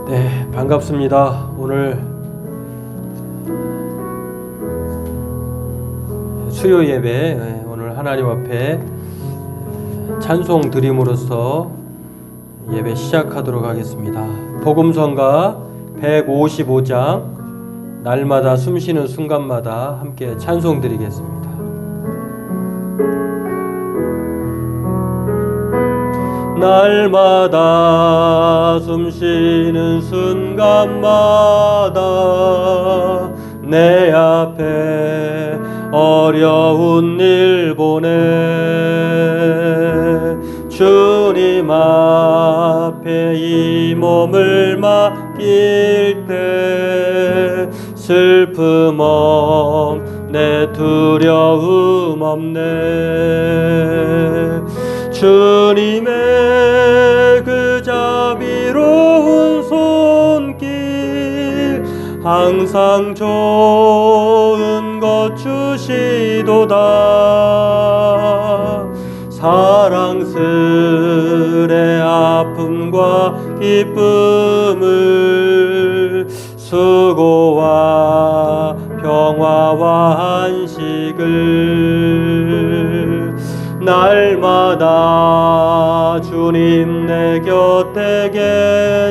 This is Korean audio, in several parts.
네, 반갑습니다. 오늘 수요 예배, 오늘 하나님 앞에 찬송 드림으로써 예배 시작하도록 하겠습니다. 복음성가 155장 날마다 숨쉬는 순간마다 함께 찬송 드리겠습니다. 날마다 숨쉬는 순간마다 내 앞에 어려운 일 보내 주님 앞에 이 몸을 맡길 때 슬픔 없네 두려움 없네 주님의 그 자비로운 손길 항상 좋은 것 주시도다 사랑스레 아픔과 기쁨을 수고와 평화와 안식을 날마다 주님 내 곁에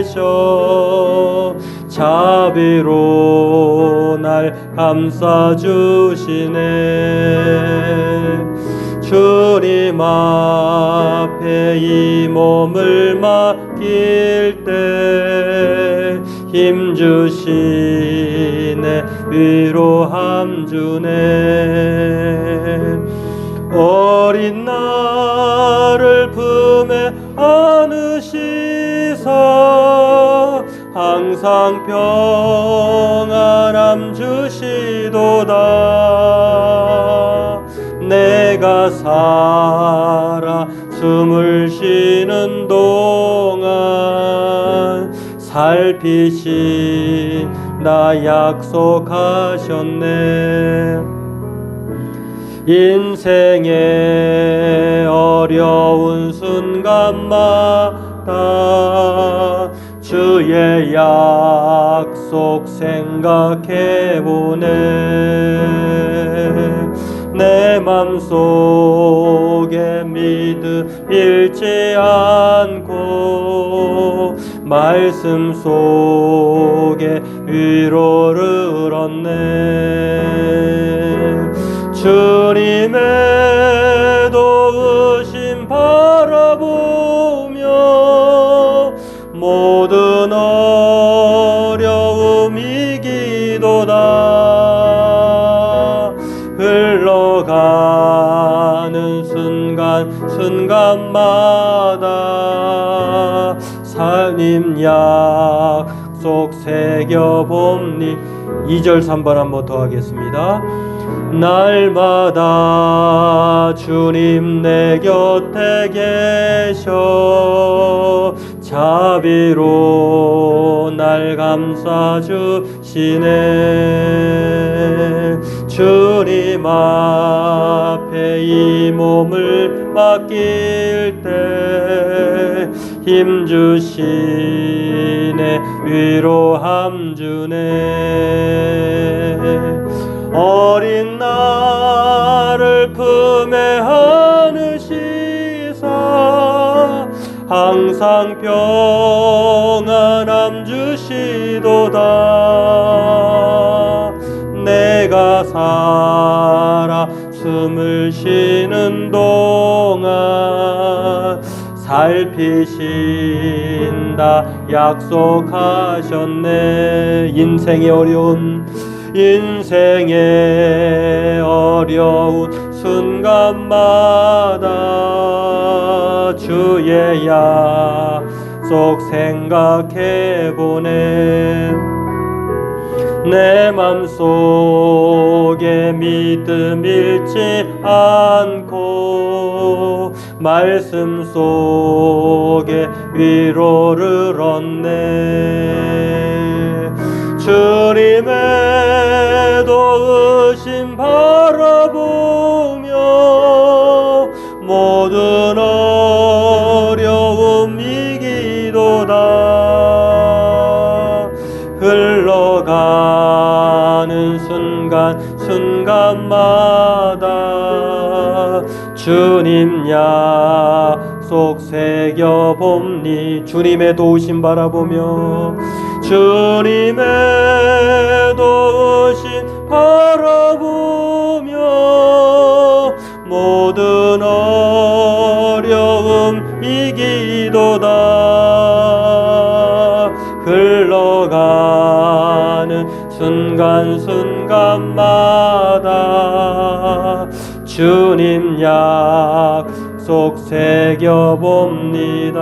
계셔 자비로 날 감싸주시네 주님 앞에 이 몸을 맡길 때 힘주시네 위로함 주네 어린 나를 품에 안으시사 항상 평안함 주시도다 내가 살아 숨을 쉬는 동안 살피신 나 약속하셨네 인생의 어려운 순간마다 주의 약속 생각해보네 내 맘속에 믿음 잃지 않고 말씀 속에 위로를 얻네 주님의 도우심 바라보며 모든 어려움 이기도다 흘러가는 순간마다 하나님 약속 새겨봅니 2절 3번 한번 더 하겠습니다. 날마다 주님 내 곁에 계셔 자비로 날 감싸주시네 주님 앞에 이 몸을 맡길 때 힘주시네 위로함 주네 어린 나를 품에 안으시사 항상 평안함 주시도다 내가 살아 숨을 쉬는 동안 살피신다 약속하셨네 인생의 어려운 순간마다 주의 약속 생각해보네 내 맘속에 믿음 잃지 않고 말씀 속에 위로를 얻네 주님의 도우심 바라보며 모든 어려움 이기 주님 약속 새겨봅니. 주님의 도우심 바라보며 주님의 도우심 바라보며 모든 어려움 이기도다. 흘러가는 순간순간마다 주님 약속 새겨봅니다.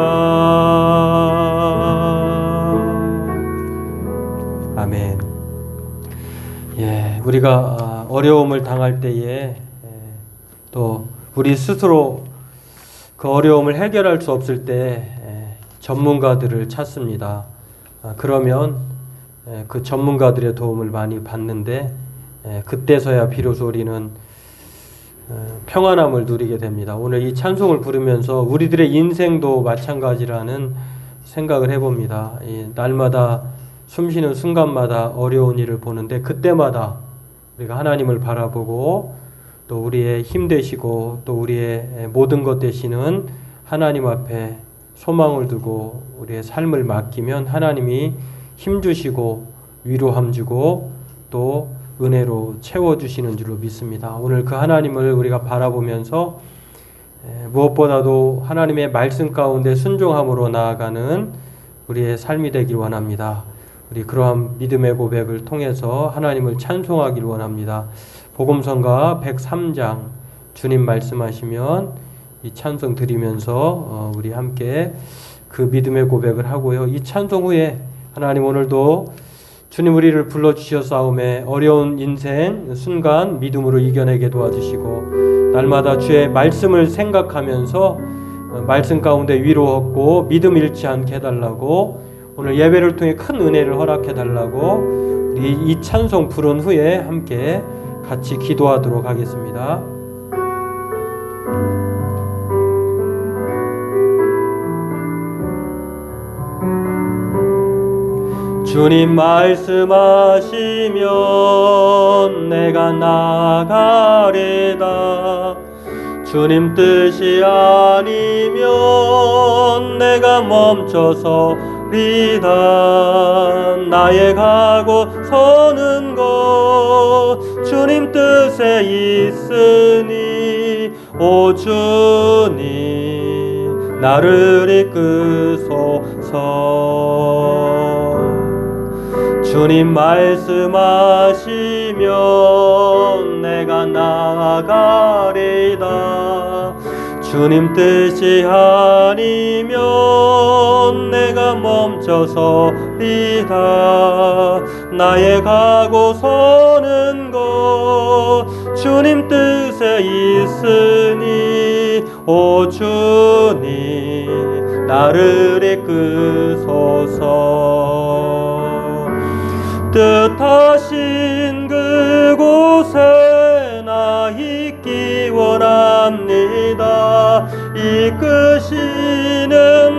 아멘. 예, 우리가 어려움을 당할 때에 또 우리 스스로 그 어려움을 해결할 수 없을 때 전문가들을 찾습니다. 그러면 그 전문가들의 도움을 많이 받는데 그때서야 비로소 우리는 평안함을 누리게 됩니다. 오늘 이 찬송을 부르면서 우리들의 인생도 마찬가지라는 생각을 해봅니다. 날마다 숨쉬는 순간마다 어려운 일을 보는데 그때마다 우리가 하나님을 바라보고 또 우리의 힘 되시고 또 우리의 모든 것 되시는 하나님 앞에 소망을 두고 우리의 삶을 맡기면 하나님이 힘 주시고 위로함 주고 또 은혜로 채워주시는 줄로 믿습니다. 오늘 그 하나님을 우리가 바라보면서 무엇보다도 하나님의 말씀 가운데 순종함으로 나아가는 우리의 삶이 되길 원합니다. 우리 그러한 믿음의 고백을 통해서 하나님을 찬송하길 원합니다. 복음성가 103장 주님 말씀하시면 이 찬송 드리면서 우리 함께 그 믿음의 고백을 하고요. 이 찬송 후에 하나님 오늘도 주님 우리를 불러주셨사오매 어려운 인생 순간 믿음으로 이겨내게 도와주시고 날마다 주의 말씀을 생각하면서 말씀 가운데 위로 얻고 믿음 잃지 않게 해달라고 오늘 예배를 통해 큰 은혜를 허락해 달라고 우리 이 찬송 부른 후에 함께 같이 기도하도록 하겠습니다. 주님 말씀하시면 내가 나가리다. 주님 뜻이 아니면 내가 멈춰서리다. 나의 가고 서는 것 주님 뜻에 있으니 오 주님 나를 이끄소서. 주님 말씀하시면 내가 나아가리다. 주님 뜻이 아니면 내가 멈춰서리다. 나의 가고 서는 것 주님 뜻에 있으니 오 주님 나를 이끄소서. 뜻하신 그곳에 나 있기 원합니다. 이끄시는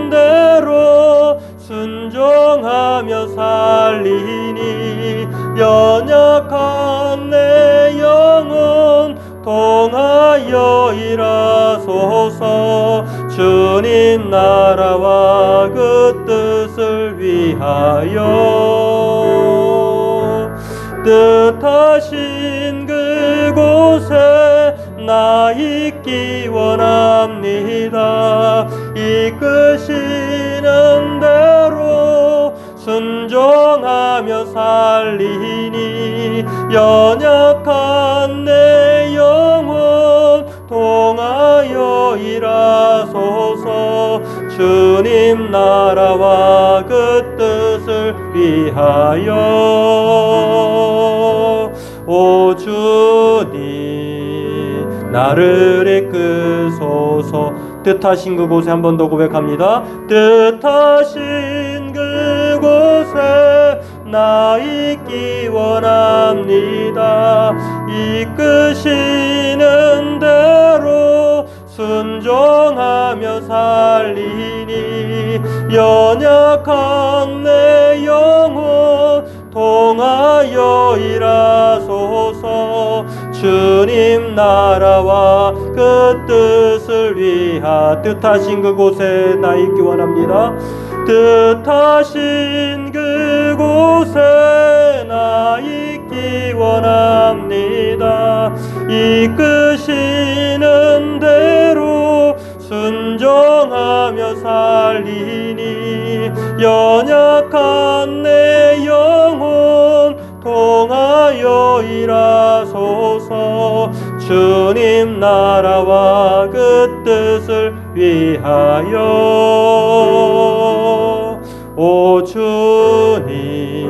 대로 순종하며 살리니 연약한 내 영혼 통하여 일하소서. 주님 나라와 그 뜻을 위하여 뜻하신 그곳에 나 있기 원합니다. 이끄시는 대로 순종하며 살리니 연약한 내 영혼 통하여 일하소서. 주님 나라와 그 뜻을 위하여 오 주님 나를 이끄소서. 뜻하신 그곳에 한 번 더 고백합니다. 뜻하신 그곳에 나 있기 원합니다. 이끄시는 대로 순종하며 살리니 연약한 내 영혼 통하여 일하소서. 주님 나라와 그 뜻을 위하 뜻하신 그곳에 나 있기 원합니다. 뜻하신 그곳에 나 있기 원합니다. 이끄시는 대로 순종하며 살리니 연약한 내 영혼 통하여 일하소서. 주님 나라와 그 뜻을 위하여 오 주님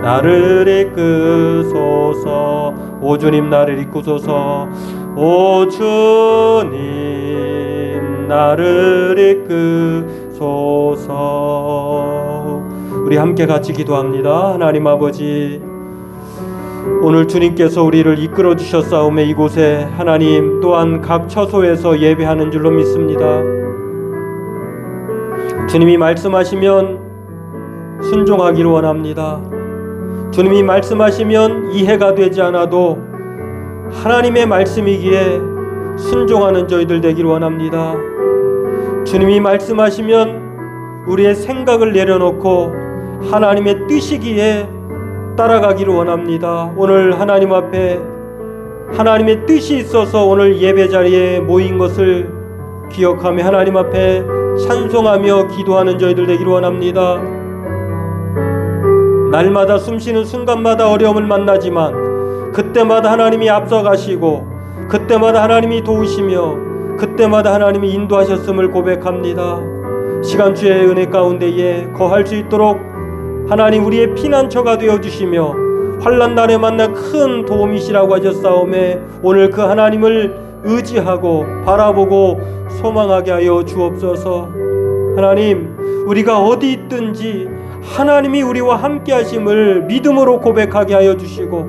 나를 이끄소서. 오 주님 나를 이끄소서. 오 주님 나를 이끄소서. 우리 함께 같이 기도합니다. 하나님 아버지, 오늘 주님께서 우리를 이끌어 주셨사오매 이곳에 하나님 또한 각 처소에서 예배하는 줄로 믿습니다. 주님이 말씀하시면 순종하기를 원합니다. 주님이 말씀하시면 이해가 되지 않아도 하나님의 말씀이기에 순종하는 저희들 되기를 원합니다. 주님이 말씀하시면 우리의 생각을 내려놓고 하나님의 뜻이기에 따라가기를 원합니다. 오늘 하나님 앞에 하나님의 뜻이 있어서 오늘 예배 자리에 모인 것을 기억하며 하나님 앞에 찬송하며 기도하는 저희들 되기를 원합니다. 날마다 숨쉬는 순간마다 어려움을 만나지만 그때마다 하나님이 앞서가시고 그때마다 하나님이 도우시며 그때마다 하나님이 인도하셨음을 고백합니다. 시간주의 은혜 가운데에 거할 수 있도록 하나님 우리의 피난처가 되어주시며 환난 날에 만나 큰 도움이시라고 하셨사오매 오늘 그 하나님을 의지하고 바라보고 소망하게 하여 주옵소서. 하나님 우리가 어디 있든지 하나님이 우리와 함께 하심을 믿음으로 고백하게 하여 주시고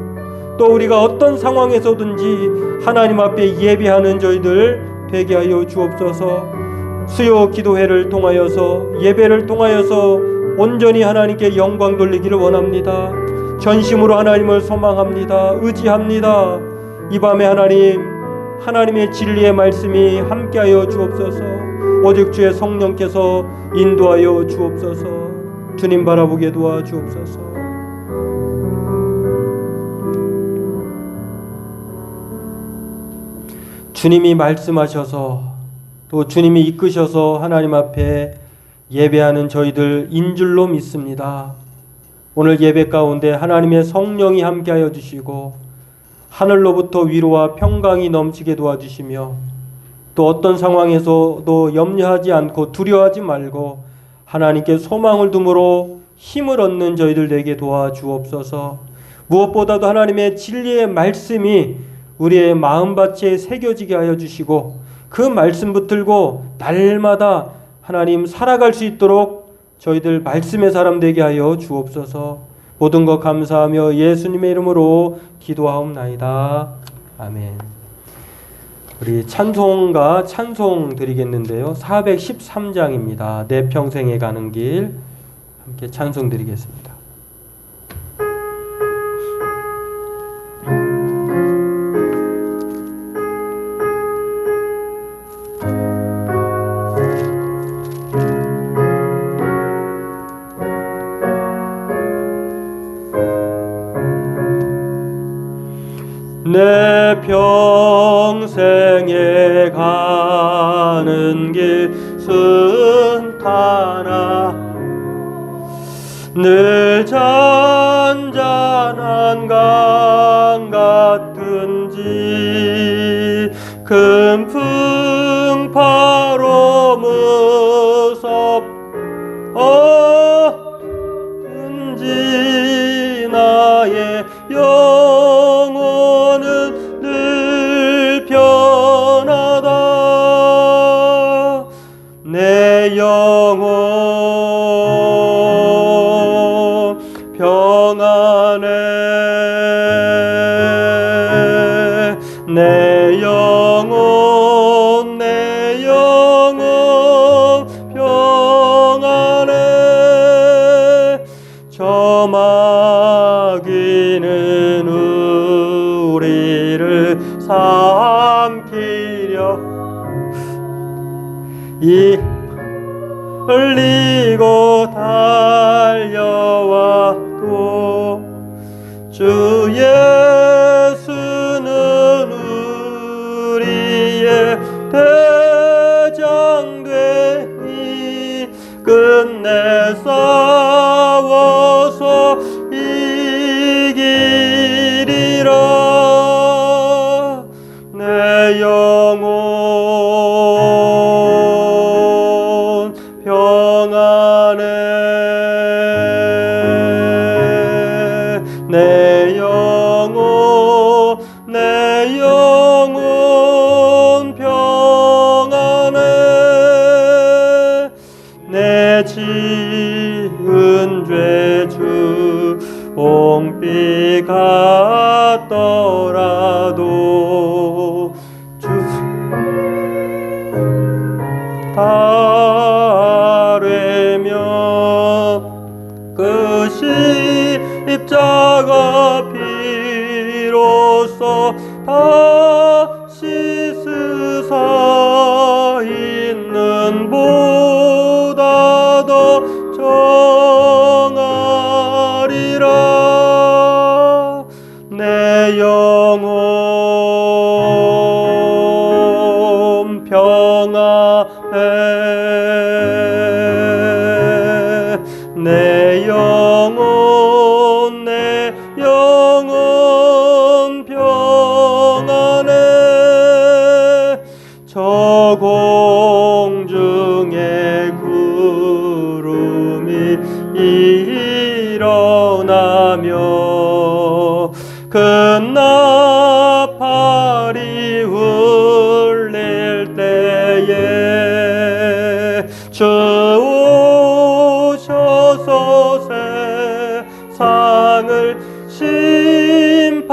또 우리가 어떤 상황에서든지 하나님 앞에 예배하는 저희들 되게 하여 주옵소서. 수요 기도회를 통하여서 예배를 통하여서 온전히 하나님께 영광 돌리기를 원합니다. 전심으로 하나님을 소망합니다. 의지합니다. 이 밤에 하나님의 진리의 말씀이 함께하여 주옵소서. 오직 주의 성령께서 인도하여 주옵소서. 주님 바라보게 도와주옵소서. 주님이 말씀하셔서 또 주님이 이끄셔서 하나님 앞에 예배하는 저희들 인줄로 믿습니다. 오늘 예배 가운데 하나님의 성령이 함께하여 주시고 하늘로부터 위로와 평강이 넘치게 도와주시며 또 어떤 상황에서도 염려하지 않고 두려워하지 말고 하나님께 소망을 둠으로 힘을 얻는 저희들 되게 도와주옵소서. 무엇보다도 하나님의 진리의 말씀이 우리의 마음밭에 새겨지게 하여 주시고 그 말씀 붙들고 날마다 하나님 살아갈 수 있도록 저희들 말씀의 사람 되게 하여 주옵소서. 모든 것 감사하며 예수님의 이름으로 기도하옵나이다. 아멘. 우리 찬송가 찬송 드리겠는데요. 413장입니다. 내 평생에 가는 길 함께 찬송 드리겠습니다. 내 평생에 가는 길 순탄하 늘 잔잔한 강 같은지 큰 풍파로 무섭든지 나의 영혼은 늘 편하다. 내 영혼 평안해. 내 영혼 이 흘리고 달려와도 주 예수는 우리의 대장 되니 끝내 싸워서 이기리라. 내 영혼 평안해. 내 영혼 평안해. 내 지은 죄 주홍빛 같더라도 주 다르면 그 십자가 피로써 다 씻으사 있는 보다 더 정하리라. 내 영혼 평안해. 내 영혼 평안해. 저 공중에 구름이 일어나며 큰 나팔이 울릴 때에 주 오셔서 세상을 심판해도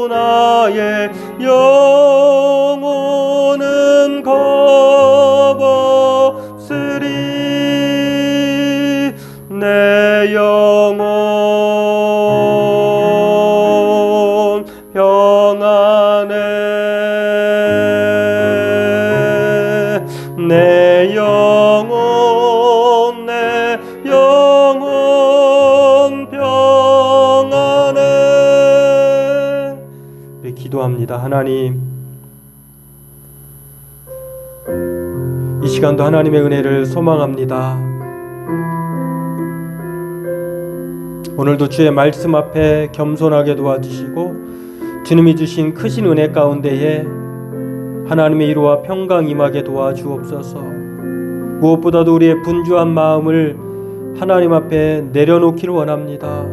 나의 영혼은 겁없으리. 내 영혼 평안해. 내 영혼 평안해. 우리 기도합니다. 하나님, 이 시간도 하나님의 은혜를 소망합니다. 오늘도 주의 말씀 앞에 겸손하게 도와주시고 주님이 주신 크신 은혜 가운데에 하나님의 위로와 평강 임하게 도와주옵소서. 무엇보다도 우리의 분주한 마음을 하나님 앞에 내려놓기를 원합니다.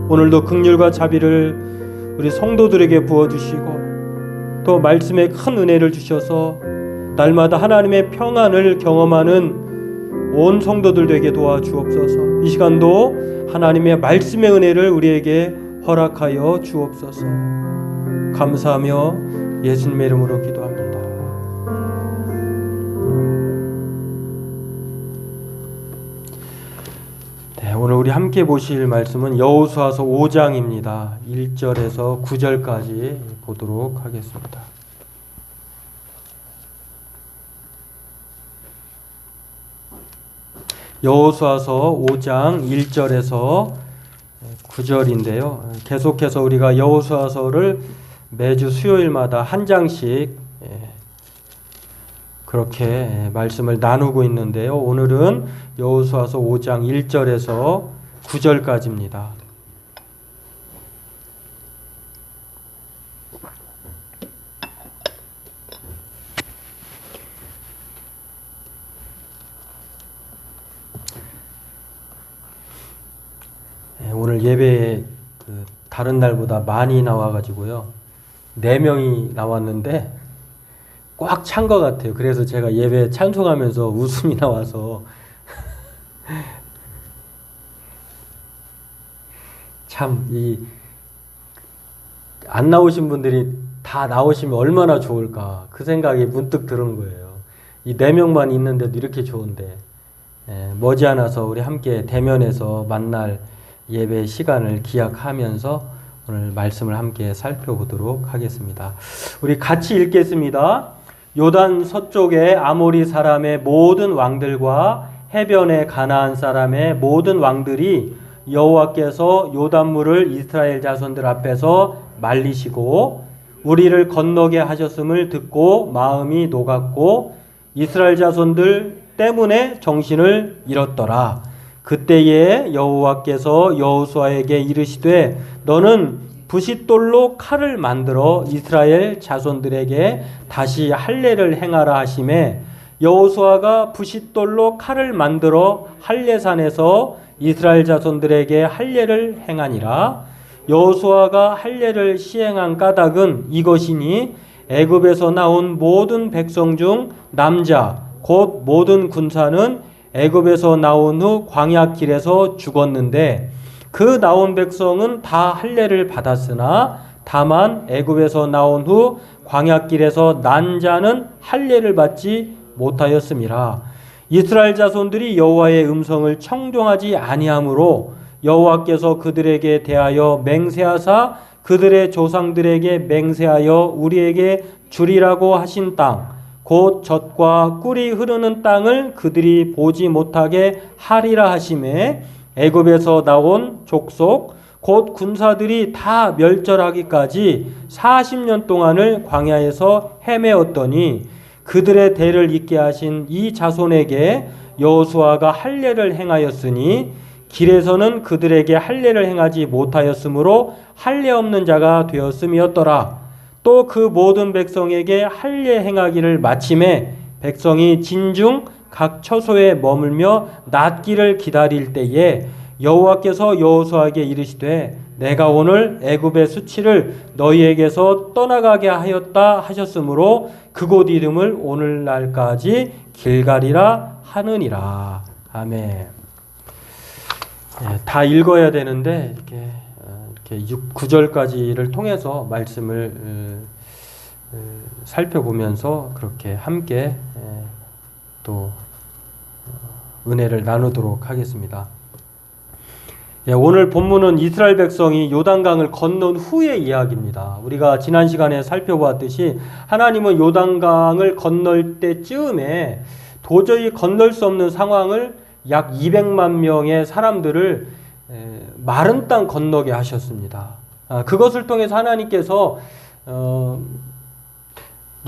오늘도 긍휼과 자비를 우리 성도들에게 부어주시고 또 말씀에 큰 은혜를 주셔서 날마다 하나님의 평안을 경험하는 온 성도들 되게 도와주옵소서. 이 시간도 하나님의 말씀의 은혜를 우리에게 허락하여 주옵소서. 감사하며 예수님의 이름으로 기도합니다. 오늘 우리 함께 보실 말씀은 여호수아서 5장입니다. 1절에서 9절까지 보도록 하겠습니다. 여호수아서 5장 1절에서 9절인데요. 계속해서 우리가 여호수아서를 매주 수요일마다 한 장씩 그렇게 말씀을 나누고 있는데요. 오늘은 여호수아서 5장 1절에서 9절까지입니다. 오늘 예배에 다른 날보다 많이 나와가지고요. 4명이 나왔는데 꽉 찬 것 같아요. 그래서 제가 예배 찬송하면서 웃음이 나와서 참 안 나오신 분들이 다 나오시면 얼마나 좋을까 그 생각이 문득 드는 거예요. 이 4명만 있는데도 이렇게 좋은데 머지않아서 우리 함께 대면해서 만날 예배 시간을 기약하면서 오늘 말씀을 함께 살펴보도록 하겠습니다. 우리 같이 읽겠습니다. 요단 서쪽의 아모리 사람의 모든 왕들과 해변의 가나안 사람의 모든 왕들이 여호와께서 요단물을 이스라엘 자손들 앞에서 말리시고 우리를 건너게 하셨음을 듣고 마음이 녹았고 이스라엘 자손들 때문에 정신을 잃었더라. 그때에 여호와께서 여호수아에게 이르시되 너는 부싯돌로 칼을 만들어 이스라엘 자손들에게 다시 할례를 행하라 하시매 여호수아가 부싯돌로 칼을 만들어 할례산에서 이스라엘 자손들에게 할례를 행하니라. 여호수아가 할례를 시행한 까닭은 이것이니 애굽에서 나온 모든 백성 중 남자 곧 모든 군사는 애굽에서 나온 후 광야 길에서 죽었는데 그 나온 백성은 다 할례를 받았으나 다만 애굽에서 나온 후 광야 길에서 난 자는 할례를 받지 못하였음이라. 이스라엘 자손들이 여호와의 음성을 청종하지 아니하므로 여호와께서 그들에게 대하여 맹세하사 그들의 조상들에게 맹세하여 우리에게 주리라고 하신 땅 곧 젖과 꿀이 흐르는 땅을 그들이 보지 못하게 하리라 하시매 애굽에서 나온 족속 곧 군사들이 다 멸절하기까지 40년 동안을 광야에서 헤매었더니 그들의 대를 잇게 하신 이 자손에게 여호수아가 할례를 행하였으니 길에서는 그들에게 할례를 행하지 못하였으므로 할례 없는 자가 되었음이었더라. 또 그 모든 백성에게 할례 행하기를 마침에 백성이 진중 각 처소에 머물며 낫기를 기다릴 때에 여호와께서 여호수아에게 이르시되 내가 오늘 애굽의 수치를 너희에게서 떠나가게 하였다 하셨으므로 그곳 이름을 오늘날까지 길갈이라 하느니라. 아멘. 다 읽어야 되는데 이렇게 9절까지를 통해서 말씀을 살펴보면서 그렇게 함께 또 은혜를 나누도록 하겠습니다. 오늘 본문은 이스라엘 백성이 요단강을 건넌 후의 이야기입니다. 우리가 지난 시간에 살펴보았듯이 하나님은 요단강을 건널 때쯤에 도저히 건널 수 없는 상황을 약 200만 명의 사람들을 마른 땅 건너게 하셨습니다. 그것을 통해서 하나님께서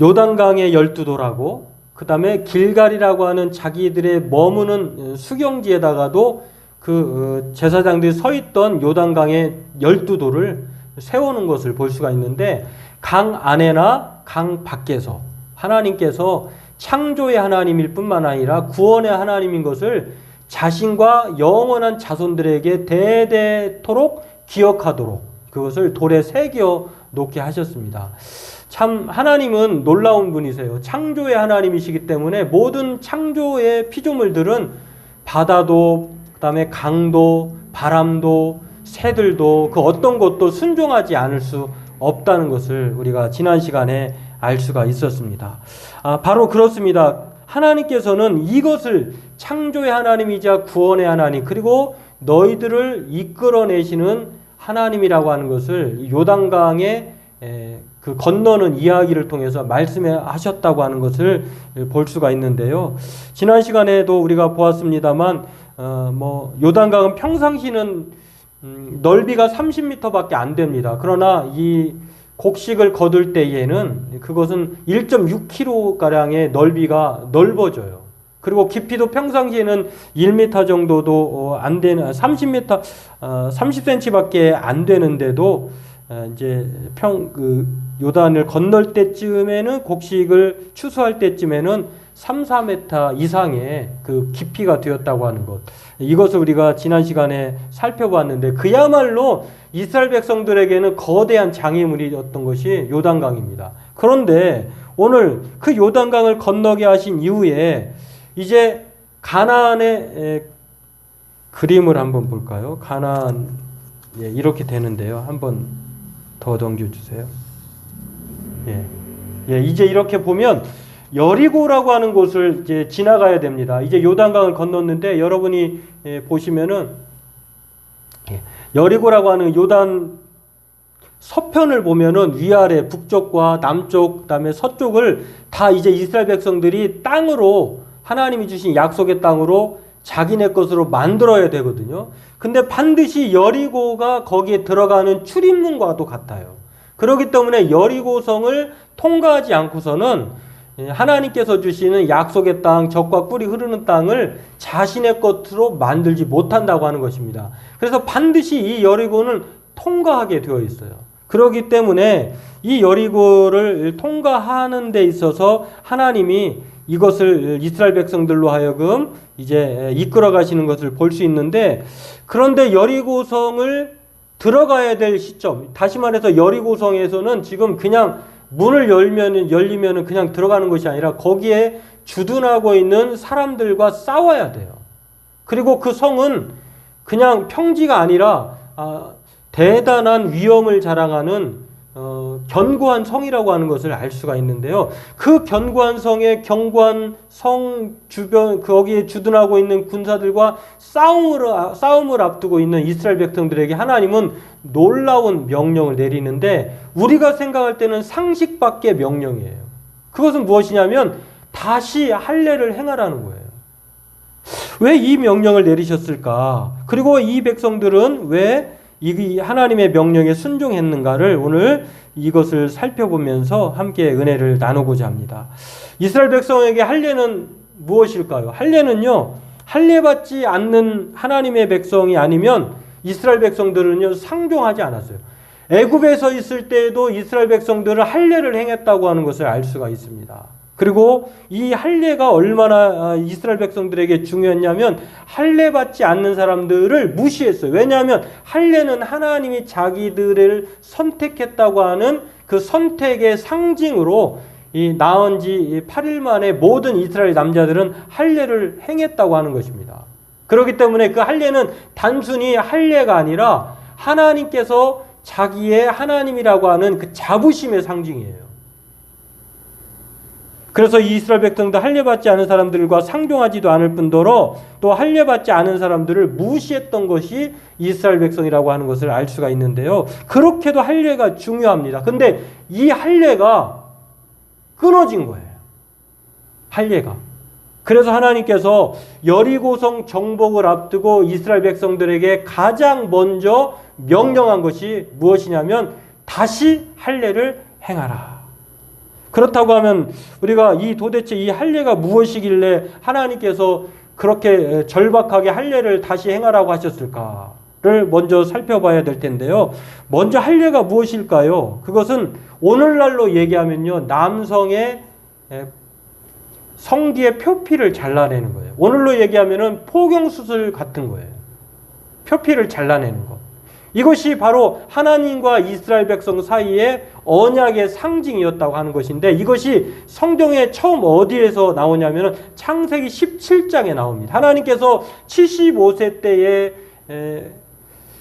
요단강의 12도라고 그 다음에 길갈이라고 하는 자기들의 머무는 수경지에다가도 그 제사장들이 서 있던 요단강의 12도를 세우는 것을 볼 수가 있는데 강 안에나 강 밖에서 하나님께서 창조의 하나님일 뿐만 아니라 구원의 하나님인 것을 자신과 영원한 자손들에게 대대토록 기억하도록 그것을 돌에 새겨 놓게 하셨습니다. 참 하나님은 놀라운 분이세요. 창조의 하나님이시기 때문에 모든 창조의 피조물들은 바다도 그다음에 강도 바람도 새들도 그 어떤 것도 순종하지 않을 수 없다는 것을 우리가 지난 시간에 알 수가 있었습니다. 바로 그렇습니다. 하나님께서는 이것을 창조의 하나님이자 구원의 하나님 그리고 너희들을 이끌어내시는 하나님이라고 하는 것을 요단강에 그 건너는 이야기를 통해서 말씀하셨다고 하는 것을 볼 수가 있는데요. 지난 시간에도 우리가 보았습니다만 요단강은 평상시는 넓이가 30m밖에 안 됩니다. 그러나 이 곡식을 거둘 때에는 그것은 1.6km가량의 넓이가 넓어져요. 그리고 깊이도 평상시에는 1m 정도도 안 되는 30m, 30cm밖에 안 되는데도 이제 요단을 건널 때쯤에는 곡식을 추수할 때쯤에는 3, 4m 이상의 그 깊이가 되었다고 하는 것. 이것을 우리가 지난 시간에 살펴봤는데 그야말로 이스라엘 백성들에게는 거대한 장애물이었던 것이 요단강입니다. 그런데 오늘 그 요단강을 건너게 하신 이후에 이제 가나안의 그림을 한번 볼까요? 가나안 이렇게 되는데요. 한번 더 넘겨주세요. 이제 이렇게 보면 여리고라고 하는 곳을 이제 지나가야 됩니다. 이제 요단강을 건넜는데 여러분이 보시면은 여리고라고 하는 요단 서편을 보면은 위아래 북쪽과 남쪽 그다음에 서쪽을 다 이제 이스라엘 백성들이 땅으로 하나님이 주신 약속의 땅으로 자기네 것으로 만들어야 되거든요. 근데 반드시 여리고가 거기에 들어가는 출입문과도 같아요. 그렇기 때문에 여리고성을 통과하지 않고서는 하나님께서 주시는 약속의 땅, 젖과 꿀이 흐르는 땅을 자신의 것으로 만들지 못한다고 하는 것입니다. 그래서 반드시 이 여리고는 통과하게 되어 있어요. 그렇기 때문에 이 여리고를 통과하는 데 있어서 하나님이 이것을 이스라엘 백성들로 하여금 이제 이끌어 가시는 것을 볼 수 있는데, 그런데 여리고성을 들어가야 될 시점, 다시 말해서 여리고성에서는 지금 그냥 문을 열리면은 그냥 들어가는 것이 아니라 거기에 주둔하고 있는 사람들과 싸워야 돼요. 그리고 그 성은 그냥 평지가 아니라 대단한 위엄을 자랑하는 견고한 성이라고 하는 것을 알 수가 있는데요. 그 견고한 성의 견고한 성 주변 거기에 주둔하고 있는 군사들과 싸움을 앞두고 있는 이스라엘 백성들에게 하나님은 놀라운 명령을 내리는데, 우리가 생각할 때는 상식 밖의 명령이에요. 그것은 무엇이냐면 다시 할례를 행하라는 거예요. 왜 이 명령을 내리셨을까? 그리고 이 백성들은 왜 이 하나님의 명령에 순종했는가를 오늘 이것을 살펴보면서 함께 은혜를 나누고자 합니다. 이스라엘 백성에게 할례는 무엇일까요? 할례는요, 할례받지 않는 하나님의 백성이 아니면 이스라엘 백성들은요 상종하지 않았어요. 애굽에서 있을 때에도 이스라엘 백성들은 할례를 행했다고 하는 것을 알 수가 있습니다. 그리고 이 할례가 얼마나 이스라엘 백성들에게 중요했냐면 할례받지 않는 사람들을 무시했어요. 왜냐하면 할례는 하나님이 자기들을 선택했다고 하는 그 선택의 상징으로 이 나은 지 8일 만에 모든 이스라엘 남자들은 할례를 행했다고 하는 것입니다. 그렇기 때문에 그 할례는 단순히 할례가 아니라 하나님께서 자기의 하나님이라고 하는 그 자부심의 상징이에요. 그래서 이스라엘 백성도 할례받지 않은 사람들과 상종하지도 않을 뿐더러 또 할례받지 않은 사람들을 무시했던 것이 이스라엘 백성이라고 하는 것을 알 수가 있는데요. 그렇게도 할례가 중요합니다. 근데 이 할례가 끊어진 거예요. 할례가. 그래서 하나님께서 여리고성 정복을 앞두고 이스라엘 백성들에게 가장 먼저 명령한 것이 무엇이냐면 다시 할례를 행하라. 그렇다고 하면 우리가 도대체 이 할례가 무엇이길래 하나님께서 그렇게 절박하게 할례를 다시 행하라고 하셨을까를 먼저 살펴봐야 될 텐데요. 먼저 할례가 무엇일까요? 그것은 오늘날로 얘기하면요, 남성의 성기의 표피를 잘라내는 거예요. 오늘로 얘기하면은 포경수술 같은 거예요. 표피를 잘라내는 것. 이것이 바로 하나님과 이스라엘 백성 사이에 언약의 상징이었다고 하는 것인데, 이것이 성경에 처음 어디에서 나오냐면 창세기 17장에 나옵니다. 하나님께서 75세 때에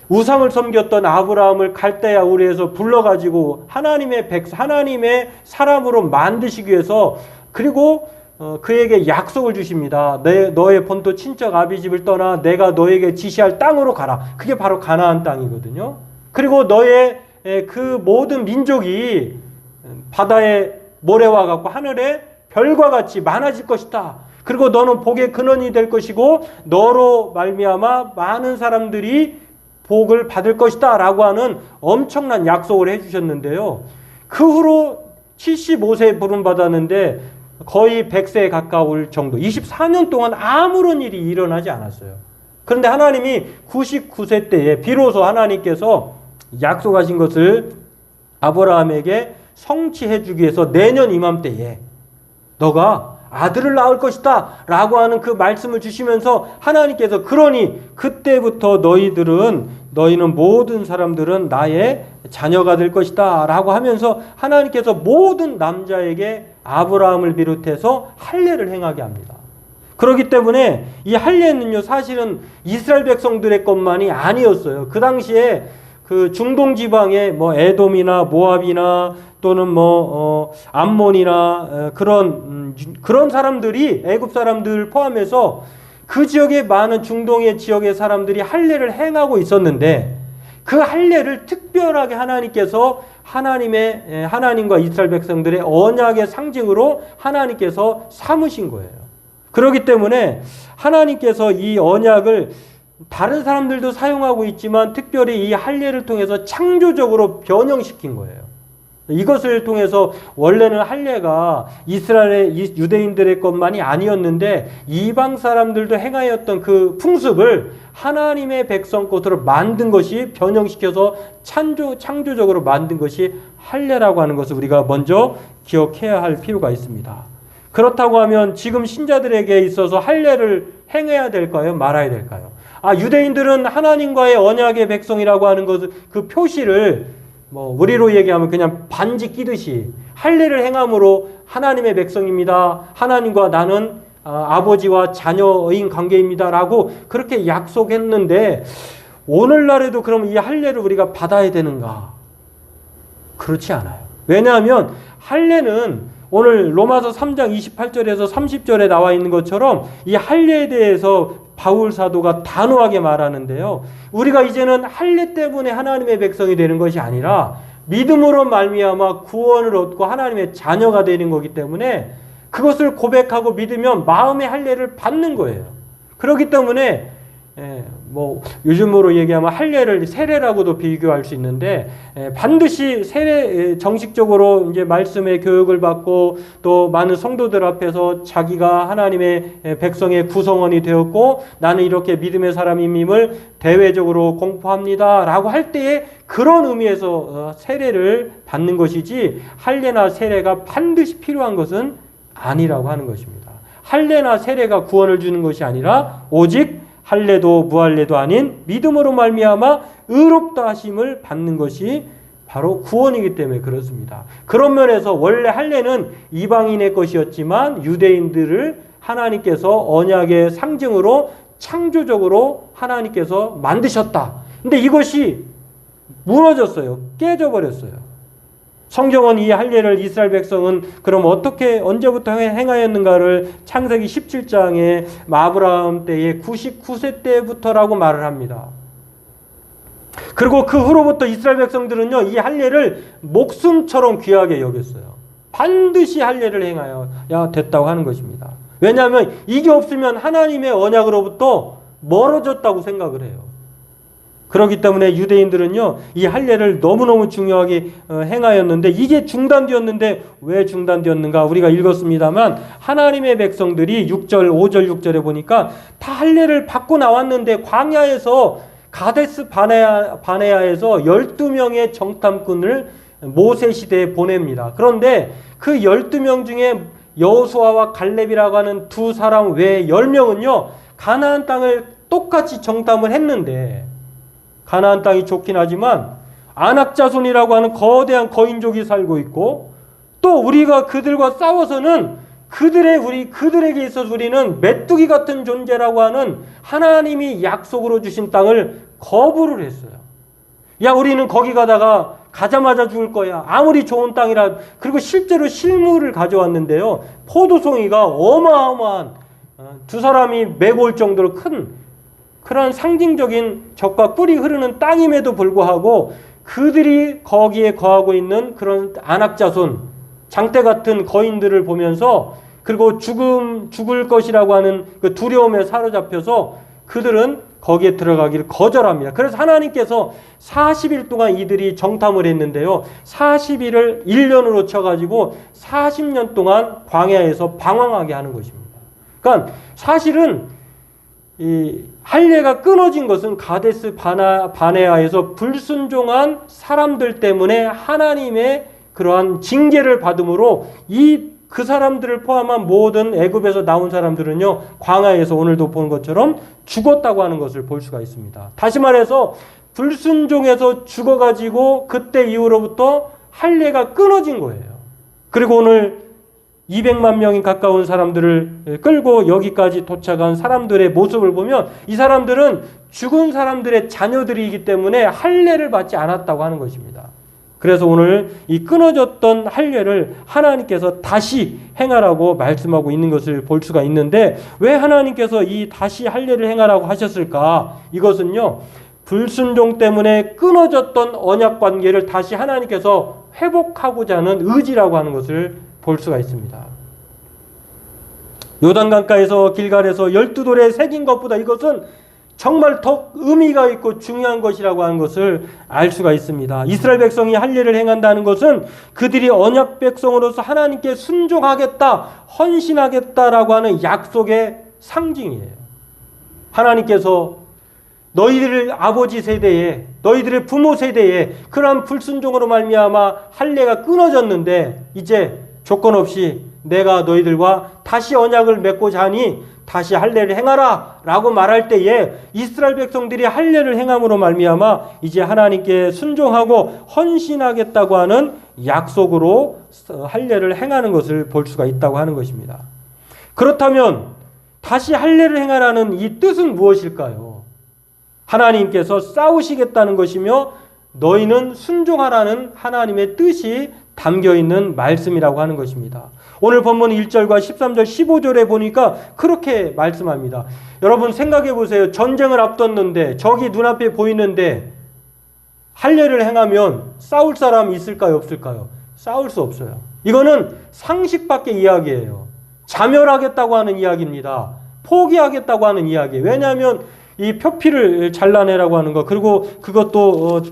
우상을 섬겼던 아브라함을 갈대아 우르에서 불러가지고 하나님의 사람으로 만드시기 위해서, 그리고 그에게 약속을 주십니다. 너의 본토 친척 아비집을 떠나 내가 너에게 지시할 땅으로 가라. 그게 바로 가나안 땅이거든요. 그리고 너의 그 모든 민족이 바다의 모래와 같고 하늘의 별과 같이 많아질 것이다. 그리고 너는 복의 근원이 될 것이고 너로 말미암아 많은 사람들이 복을 받을 것이다 라고 하는 엄청난 약속을 해주셨는데요. 그 후로 75세에 부름받았는데 거의 100세에 가까울 정도, 24년 동안 아무런 일이 일어나지 않았어요. 그런데 하나님이 99세 때에 비로소 하나님께서 약속하신 것을 아브라함에게 성취해 주기 위해서 내년 이맘때에 너가 아들을 낳을 것이다 라고 하는 그 말씀을 주시면서 하나님께서 그러니 그때부터 너희는 모든 사람들은 나의 자녀가 될 것이다 라고 하면서 하나님께서 모든 남자에게 아브라함을 비롯해서 할례를 행하게 합니다. 그렇기 때문에 이 할례는요, 사실은 이스라엘 백성들의 것만이 아니었어요. 그 당시에 그 중동 지방의 에돔이나 모압이나 또는 암몬이나 그런 사람들이 애굽 사람들 포함해서 그 지역의 많은 중동의 지역의 사람들이 할례를 행하고 있었는데, 그 할례를 특별하게 하나님께서 하나님과 이스라엘 백성들의 언약의 상징으로 하나님께서 삼으신 거예요. 그렇기 때문에 하나님께서 이 언약을 다른 사람들도 사용하고 있지만 특별히 이 할례를 통해서 창조적으로 변형시킨 거예요. 이것을 통해서 원래는 할례가 이스라엘의 유대인들의 것만이 아니었는데 이방 사람들도 행하였던 그 풍습을 하나님의 백성 것으로 만든 것이 변형시켜서 창조적으로 만든 것이 할례라고 하는 것을 우리가 먼저 기억해야 할 필요가 있습니다. 그렇다고 하면 지금 신자들에게 있어서 할례를 행해야 될까요? 말아야 될까요? 유대인들은 하나님과의 언약의 백성이라고 하는 것을 그 표시를 우리로 얘기하면 그냥 반지 끼듯이 할례를 행함으로 하나님의 백성입니다. 하나님과 나는 아버지와 자녀인 관계입니다. 라고 그렇게 약속했는데 오늘날에도 그럼 이 할례를 우리가 받아야 되는가? 그렇지 않아요. 왜냐하면 할례는 오늘 로마서 3장 28절에서 30절에 나와 있는 것처럼 이 할례에 대해서 바울 사도가 단호하게 말하는데요. 우리가 이제는 할례 때문에 하나님의 백성이 되는 것이 아니라 믿음으로 말미암아 구원을 얻고 하나님의 자녀가 되는 거기 때문에 그것을 고백하고 믿으면 마음의 할례를 받는 거예요. 그렇기 때문에 요즘으로 얘기하면 할례를 세례라고도 비교할 수 있는데 반드시 세례 정식적으로 이제 말씀의 교육을 받고 또 많은 성도들 앞에서 자기가 하나님의 백성의 구성원이 되었고 나는 이렇게 믿음의 사람임을 대외적으로 공포합니다라고 할 때에 그런 의미에서 세례를 받는 것이지 할례나 세례가 반드시 필요한 것은 아니라고 하는 것입니다. 할례나 세례가 구원을 주는 것이 아니라 오직 할례도 무할례도 아닌 믿음으로 말미암아 의롭다 하심을 받는 것이 바로 구원이기 때문에 그렇습니다. 그런 면에서 원래 할례는 이방인의 것이었지만 유대인들을 하나님께서 언약의 상징으로 창조적으로 하나님께서 만드셨다. 근데 이것이 무너졌어요. 깨져버렸어요. 성경은 이 할례를 이스라엘 백성은 그럼 어떻게 언제부터 행하였는가를 창세기 17장에 아브라함 때의 99세 때부터라고 말을 합니다. 그리고 그 후로부터 이스라엘 백성들은요 이 할례를 목숨처럼 귀하게 여겼어요. 반드시 할례를 행하여야 됐다고 하는 것입니다. 왜냐하면 이게 없으면 하나님의 언약으로부터 멀어졌다고 생각을 해요. 그렇기 때문에 유대인들은요 이 할례를 너무너무 중요하게 행하였는데 이게 중단되었는데 왜 중단되었는가 우리가 읽었습니다만 하나님의 백성들이 6절 5절 6절에 보니까 다 할례를 받고 나왔는데 광야에서 가데스 바네아에서 12명의 정탐꾼을 모세 시대에 보냅니다. 그런데 그 12명 중에 여호수아와 갈렙이라고 하는 두 사람 외에 10명은요 가나안 땅을 똑같이 정탐을 했는데 가나안 땅이 좋긴 하지만 아낙자손이라고 하는 거대한 거인족이 살고 있고 또 우리가 그들과 싸워서는 그들에게 있어서 우리는 메뚜기 같은 존재라고 하는 하나님이 약속으로 주신 땅을 거부를 했어요. 야 우리는 거기 가자마자 죽을 거야. 아무리 좋은 땅이라. 그리고 실제로 실물을 가져왔는데요. 포도송이가 어마어마한 두 사람이 메고 올 정도로 큰 그런 상징적인 젖과 꿀이 흐르는 땅임에도 불구하고 그들이 거기에 거하고 있는 그런 안악자손, 장대 같은 거인들을 보면서 그리고 죽을 것이라고 하는 그 두려움에 사로잡혀서 그들은 거기에 들어가기를 거절합니다. 그래서 하나님께서 40일 동안 이들이 정탐을 했는데요. 40일을 1년으로 쳐가지고 40년 동안 광야에서 방황하게 하는 것입니다. 그러니까 사실은 이 할례가 끊어진 것은 가데스 바네아에서 불순종한 사람들 때문에 하나님의 그러한 징계를 받음으로 그 사람들을 포함한 모든 애굽에서 나온 사람들은요 광야에서 오늘도 보는 것처럼 죽었다고 하는 것을 볼 수가 있습니다. 다시 말해서 불순종해서 죽어가지고 그때 이후로부터 할례가 끊어진 거예요. 그리고 오늘 200만 명이 가까운 사람들을 끌고 여기까지 도착한 사람들의 모습을 보면 이 사람들은 죽은 사람들의 자녀들이기 때문에 할례를 받지 않았다고 하는 것입니다. 그래서 오늘 이 끊어졌던 할례를 하나님께서 다시 행하라고 말씀하고 있는 것을 볼 수가 있는데 왜 하나님께서 이 다시 할례를 행하라고 하셨을까? 이것은요 불순종 때문에 끊어졌던 언약 관계를 다시 하나님께서 회복하고자 하는 의지라고 하는 것을 볼 수가 있습니다. 요단강가에서 길갈에서 12돌에 새긴 것보다 이것은 정말 더 의미가 있고 중요한 것이라고 하는 것을 알 수가 있습니다. 이스라엘 백성이 할례를 행한다는 것은 그들이 언약 백성으로서 하나님께 순종하겠다, 헌신하겠다라고 하는 약속의 상징이에요. 하나님께서 너희들 아버지 세대에, 너희들의 부모 세대에 그러한 불순종으로 말미암아 할례가 끊어졌는데 이제 조건 없이 내가 너희들과 다시 언약을 맺고자 하니 다시 할례를 행하라 라고 말할 때에 이스라엘 백성들이 할례를 행함으로 말미암아 이제 하나님께 순종하고 헌신하겠다고 하는 약속으로 할례를 행하는 것을 볼 수가 있다고 하는 것입니다. 그렇다면 다시 할례를 행하라는 이 뜻은 무엇일까요? 하나님께서 싸우시겠다는 것이며 너희는 순종하라는 하나님의 뜻이 담겨있는 말씀이라고 하는 것입니다. 오늘 본문 1절과 13절 15절에 보니까 그렇게 말씀합니다. 여러분 생각해 보세요. 전쟁을 앞뒀는데 적이 눈앞에 보이는데 할례를 행하면 싸울 사람이 있을까요? 없을까요? 싸울 수 없어요. 이거는 상식 밖의 이야기예요. 자멸하겠다고 하는 이야기입니다. 포기하겠다고 하는 이야기예요. 왜냐하면 이 표피를 잘라내라고 하는 거, 그리고 그것도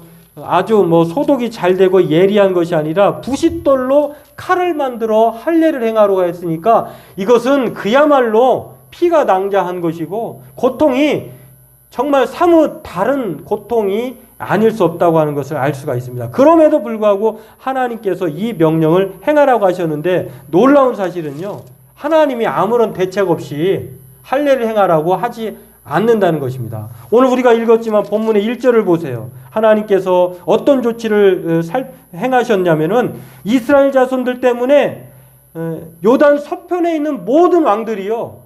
아주 소독이 잘 되고 예리한 것이 아니라 부싯돌로 칼을 만들어 할례를 행하러 했으니까 이것은 그야말로 피가 낭자한 것이고 고통이 정말 사뭇 다른 고통이 아닐 수 없다고 하는 것을 알 수가 있습니다. 그럼에도 불구하고 하나님께서 이 명령을 행하라고 하셨는데 놀라운 사실은요, 하나님이 아무런 대책 없이 할례를 행하라고 하지 않는다는 것입니다. 오늘 우리가 읽었지만 본문의 1절을 보세요. 하나님께서 어떤 조치를 행하셨냐면은 이스라엘 자손들 때문에 요단 서편에 있는 모든 왕들이요,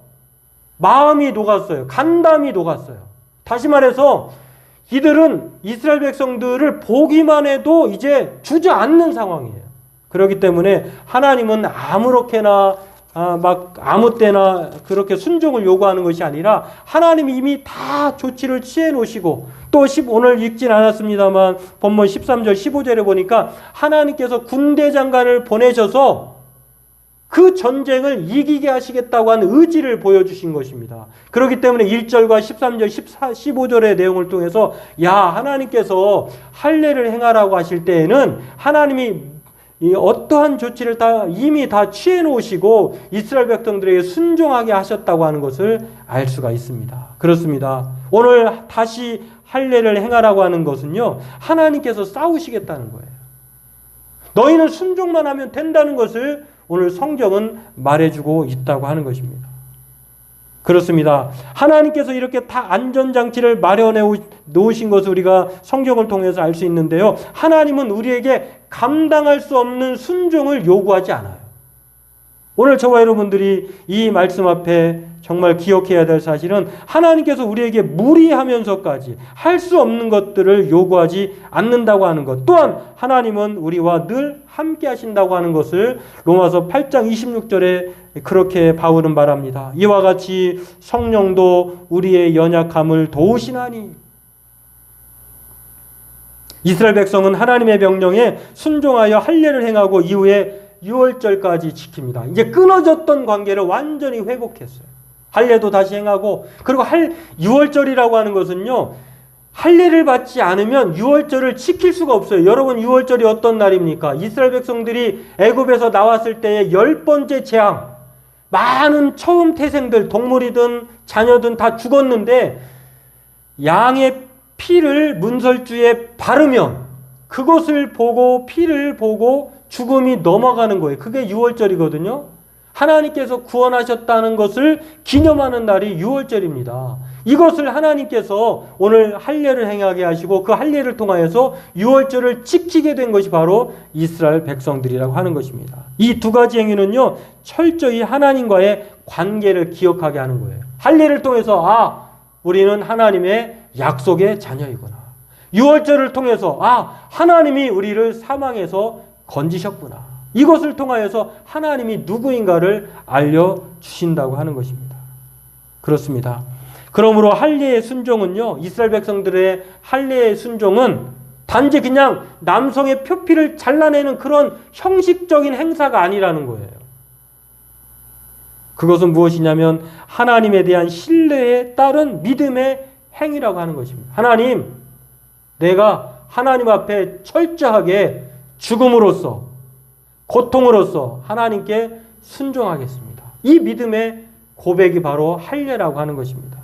마음이 녹았어요. 간담이 녹았어요. 다시 말해서 이들은 이스라엘 백성들을 보기만 해도 이제 주저앉는 상황이에요. 그렇기 때문에 하나님은 아무렇게나 막 아무 때나 그렇게 순종을 요구하는 것이 아니라 하나님이 이미 다 조치를 취해 놓으시고, 또 오늘 읽진 않았습니다만 본문 13절 15절에 보니까 하나님께서 군대 장관을 보내셔서 그 전쟁을 이기게 하시겠다고 하는 의지를 보여주신 것입니다. 그렇기 때문에 1절과 13절 15절의 내용을 통해서 하나님께서 할례를 행하라고 하실 때에는 하나님이 이 어떠한 조치를 이미 다 취해 놓으시고 이스라엘 백성들에게 순종하게 하셨다고 하는 것을 알 수가 있습니다. 그렇습니다. 오늘 다시 할례를 행하라고 하는 것은요, 하나님께서 싸우시겠다는 거예요. 너희는 순종만 하면 된다는 것을 오늘 성경은 말해주고 있다고 하는 것입니다. 그렇습니다. 하나님께서 이렇게 다 안전장치를 마련해 놓으신 것을 우리가 성경을 통해서 알 수 있는데요, 하나님은 우리에게 감당할 수 없는 순종을 요구하지 않아요. 오늘 저와 여러분들이 이 말씀 앞에 정말 기억해야 될 사실은 하나님께서 우리에게 무리하면서까지 할 수 없는 것들을 요구하지 않는다고 하는 것, 또한 하나님은 우리와 늘 함께 하신다고 하는 것을 로마서 8장 26절에 그렇게 바울은 말합니다. 이와 같이 성령도 우리의 연약함을 도우시나니. 이스라엘 백성은 하나님의 명령에 순종하여 할례를 행하고 이후에 유월절까지 지킵니다. 이제 끊어졌던 관계를 완전히 회복했어요. 할례도 다시 행하고, 그리고 유월절이라고 하는 것은요, 할례를 받지 않으면 유월절을 지킬 수가 없어요. 여러분, 유월절이 어떤 날입니까? 이스라엘 백성들이 애굽에서 나왔을 때의 10번째 재앙, 많은 처음 태생들, 동물이든 자녀든 다 죽었는데 양의 피를 문설주에 바르면 그것을 보고 피를 보고 죽음이 넘어가는 거예요. 그게 유월절이거든요. 하나님께서 구원하셨다는 것을 기념하는 날이 유월절입니다. 이것을 하나님께서 오늘 할례를 행하게 하시고 그 할례를 통하여서 유월절을 지키게 된 것이 바로 이스라엘 백성들이라고 하는 것입니다. 이 두 가지 행위는요, 철저히 하나님과의 관계를 기억하게 하는 거예요. 할례를 통해서 우리는 하나님의 약속의 자녀이구나. 유월절을 통해서 하나님이 우리를 사망에서 건지셨구나. 이것을 통하여서 하나님이 누구인가를 알려주신다고 하는 것입니다. 그렇습니다. 그러므로 할례의 순종은요, 이스라엘 백성들의 할례의 순종은 단지 그냥 남성의 표피를 잘라내는 그런 형식적인 행사가 아니라는 거예요. 그것은 무엇이냐면 하나님에 대한 신뢰에 따른 믿음의 행위라고 하는 것입니다. 하나님, 내가 하나님 앞에 철저하게 죽음으로써, 고통으로써 하나님께 순종하겠습니다. 이 믿음의 고백이 바로 할례라고 하는 것입니다.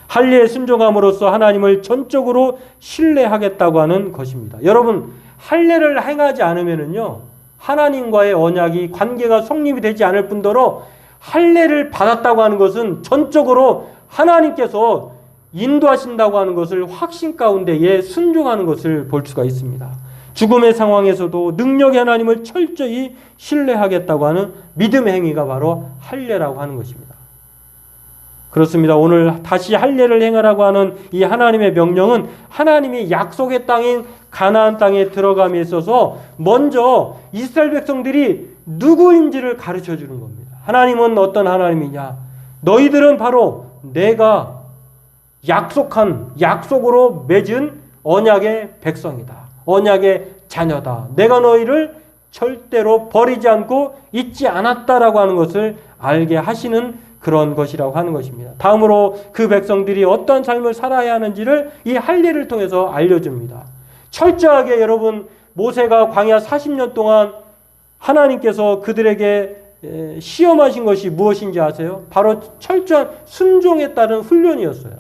할례에 순종함으로써 하나님을 전적으로 신뢰하겠다고 하는 것입니다. 여러분, 할례를 행하지 않으면요, 하나님과의 언약이, 관계가 성립이 되지 않을 뿐더러 할례를 받았다고 하는 것은 전적으로 하나님께서 인도하신다고 하는 것을 확신 가운데에 순종하는 것을 볼 수가 있습니다. 죽음의 상황에서도 능력의 하나님을 철저히 신뢰하겠다고 하는 믿음의 행위가 바로 할례라고 하는 것입니다. 그렇습니다. 오늘 다시 할례를 행하라고 하는 이 하나님의 명령은 하나님이 약속의 땅인 가나안 땅에 들어감에 있어서 먼저 이스라엘 백성들이 누구인지를 가르쳐 주는 겁니다. 하나님은 어떤 하나님이냐? 너희들은 바로 내가 약속으로 맺은 언약의 백성이다. 언약의 자녀다. 내가 너희를 절대로 버리지 않고 잊지 않았다라고 하는 것을 알게 하시는 그런 것이라고 하는 것입니다. 다음으로 그 백성들이 어떤 삶을 살아야 하는지를 이 할례를 통해서 알려줍니다. 철저하게 여러분, 모세가 광야 40년 동안 하나님께서 그들에게 시험하신 것이 무엇인지 아세요? 바로 철저한 순종에 따른 훈련이었어요.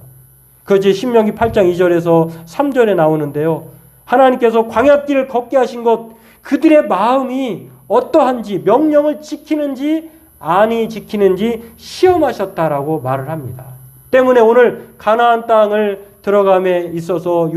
그것이 신명기 8장 2절에서 3절에 나오는데요. 하나님께서 광야길을 걷게 하신 것, 그들의 마음이 어떠한지, 명령을 지키는지 아니 지키는지 시험하셨다라고 말을 합니다. 때문에 오늘 가나안 땅을 들어감에 있어서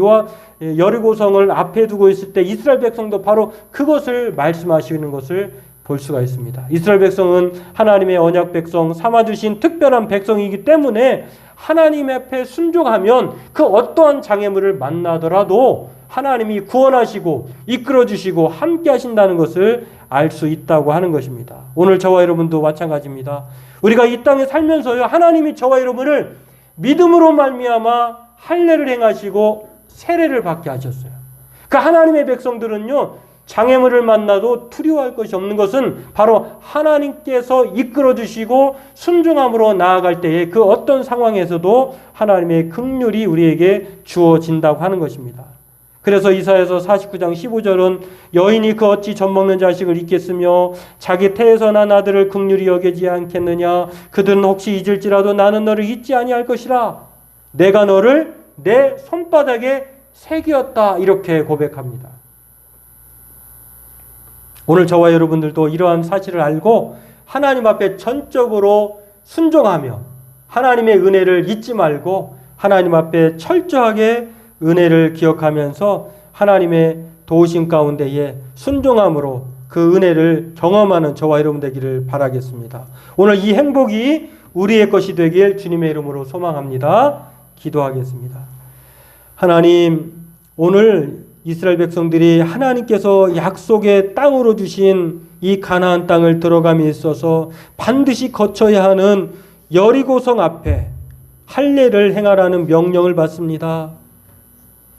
여리고성을 앞에 두고 있을 때 이스라엘 백성도 바로 그것을 말씀하시는 것을 볼 수가 있습니다. 이스라엘 백성은 하나님의 언약 백성, 삼아주신 특별한 백성이기 때문에 하나님 앞에 순종하면 그 어떠한 장애물을 만나더라도 하나님이 구원하시고 이끌어주시고 함께 하신다는 것을 알 수 있다고 하는 것입니다. 오늘 저와 여러분도 마찬가지입니다. 우리가 이 땅에 살면서요, 하나님이 저와 여러분을 믿음으로 말미암아 할례를 행하시고 세례를 받게 하셨어요. 그 하나님의 백성들은요, 장애물을 만나도 두려워할 것이 없는 것은 바로 하나님께서 이끌어주시고 순종함으로 나아갈 때에 그 어떤 상황에서도 하나님의 긍휼이 우리에게 주어진다고 하는 것입니다. 그래서 이사야서 49장 15절은 여인이 그 어찌 젖먹는 자식을 잊겠으며 자기 태에서 난 아들을 긍휼히 여기지 않겠느냐. 그들은 혹시 잊을지라도 나는 너를 잊지 아니할 것이라. 내가 너를 내 손바닥에 새기었다. 이렇게 고백합니다. 오늘 저와 여러분들도 이러한 사실을 알고 하나님 앞에 전적으로 순종하며 하나님의 은혜를 잊지 말고 하나님 앞에 철저하게 은혜를 기억하면서 하나님의 도우심 가운데에 순종함으로 그 은혜를 경험하는 저와 여러분 되기를 바라겠습니다. 오늘 이 행복이 우리의 것이 되길 주님의 이름으로 소망합니다. 기도하겠습니다. 하나님, 오늘 이스라엘 백성들이 하나님께서 약속의 땅으로 주신 이 가나안 땅을 들어감에 있어서 반드시 거쳐야 하는 여리고성 앞에 할례를 행하라는 명령을 받습니다.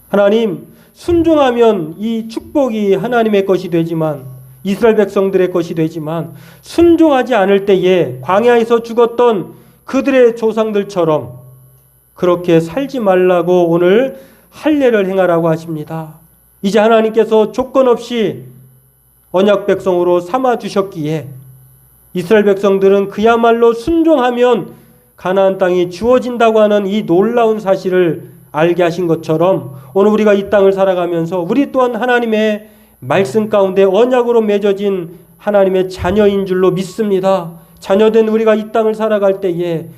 하나님, 순종하면 이 축복이 하나님의 것이 되지만, 이스라엘 백성들의 것이 되지만, 순종하지 않을 때에 광야에서 죽었던 그들의 조상들처럼 그렇게 살지 말라고 오늘 할례를 행하라고 하십니다. 이제 하나님께서 조건 없이 언약 백성으로 삼아 주셨기에 이스라엘 백성들은 그야말로 순종하면 가나안 땅이 주어진다고 하는 이 놀라운 사실을 알게 하신 것처럼 오늘 우리가 이 땅을 살아가면서 우리 또한 하나님의 말씀 가운데 언약으로 맺어진 하나님의 자녀인 줄로 믿습니다. 자녀된 우리가 이 땅을 살아갈 때에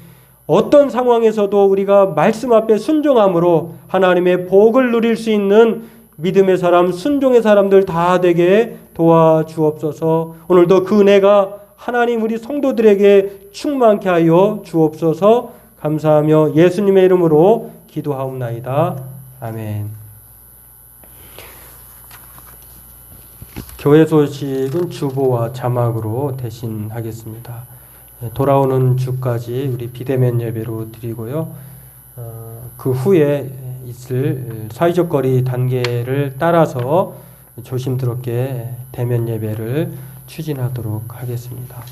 어떤 상황에서도 우리가 말씀 앞에 순종함으로 하나님의 복을 누릴 수 있는 믿음의 사람, 순종의 사람들 다 되게 도와주옵소서. 오늘도 그 은혜가 하나님 우리 성도들에게 충만케 하여 주옵소서. 감사하며 예수님의 이름으로 기도하옵나이다. 아멘. 교회 소식은 주보와 자막으로 대신하겠습니다. 돌아오는 주까지 우리 비대면 예배로 드리고요. 그 후에 있을 사회적 거리 단계를 따라서 조심스럽게 대면 예배를 추진하도록 하겠습니다.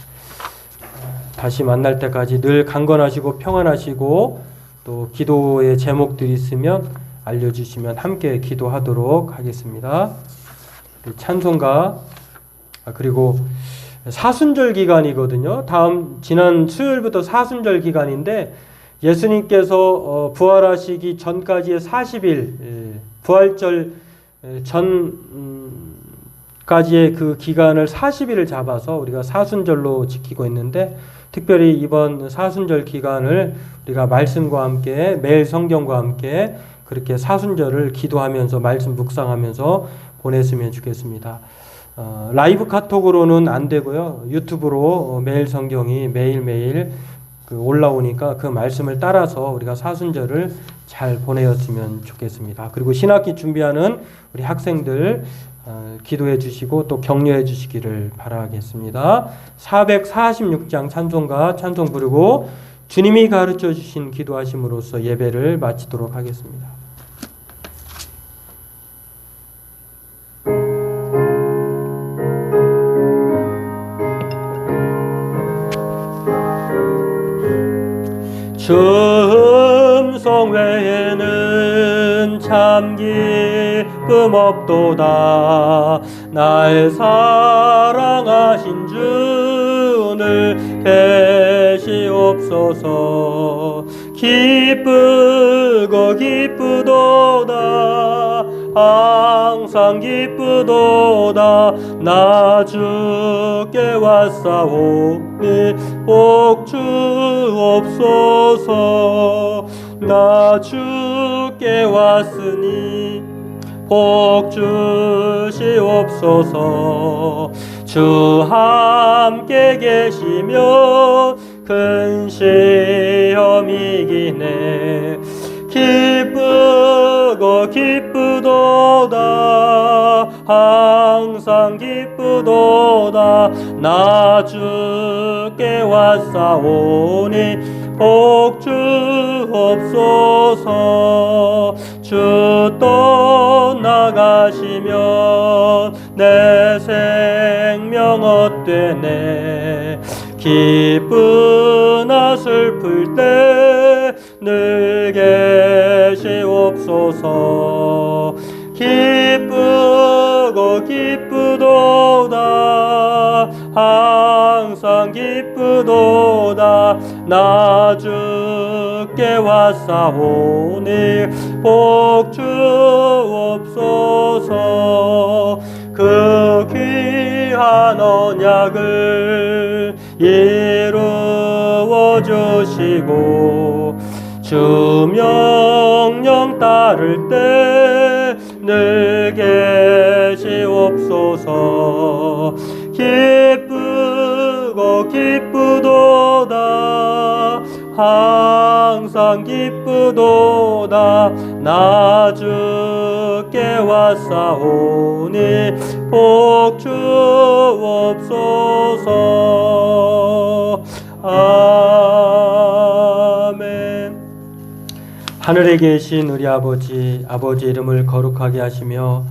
다시 만날 때까지 늘 강건하시고 평안하시고 또 기도의 제목들이 있으면 알려주시면 함께 기도하도록 하겠습니다. 찬송가 그리고 사순절 기간이거든요. 지난 수요일부터 사순절 기간인데 예수님께서 부활하시기 전까지의 40일 부활절 전까지의 그 기간을 40일을 잡아서 우리가 사순절로 지키고 있는데 특별히 이번 사순절 기간을 우리가 말씀과 함께 매일 성경과 함께 그렇게 사순절을 기도하면서 말씀 묵상하면서 보냈으면 좋겠습니다. 라이브 카톡으로는 안 되고요. 유튜브로 매일 성경이 매일매일 올라오니까 그 말씀을 따라서 우리가 사순절을 잘 보내었으면 좋겠습니다. 그리고 신학기 준비하는 우리 학생들 기도해 주시고 또 격려해 주시기를 바라겠습니다. 446장 찬송가 찬송 부르고 주님이 가르쳐 주신 기도하심으로써 예배를 마치도록 하겠습니다. 주 음성 외에는 참 기쁨 없도다. 날 사랑하신 주를 계시옵소서. 기쁘고 기쁘도다. 항상 기쁘도다. 나 주께 왔사오니 복 주옵소서. 나 주께 왔으니 복 주시옵소서. 주 함께 계시며 큰 시험 이기네. 기쁘고 기쁘도다. 항상 기쁘도다. 나 주께 왔사오니 복 주옵소서. 주 떠나가시면 내 생명 헛되네. 기쁘나 슬플 때 늘 계시옵소서. 기쁘고 기쁘도다. 항상 기쁘도다. 나 주께 왔사오니 복 주옵소서. 그 귀한 언약을 이루어 주시고 주 명령 따를 때 늘 계시옵소서. 기쁘고 기쁘도다. 항상 기쁘도다. 나 주께 왔사오니 복 주옵소서. 아멘. 하늘에 계신 우리 아버지, 아버지 이름을 거룩하게 하시며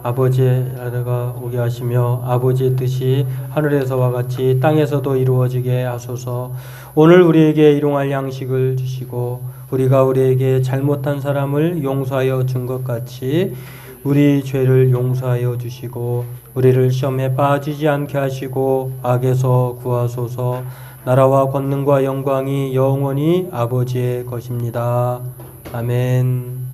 아버지의 나라가 오게 하시며 아버지의 뜻이 하늘에서와 같이 땅에서도 이루어지게 하소서. 오늘 우리에게 일용할 양식을 주시고 우리가 우리에게 잘못한 사람을 용서하여 준 것 같이 우리 죄를 용서하여 주시고 우리를 시험에 빠지지 않게 하시고 악에서 구하소서. 나라와 권능과 영광이 영원히 아버지의 것입니다. 아멘.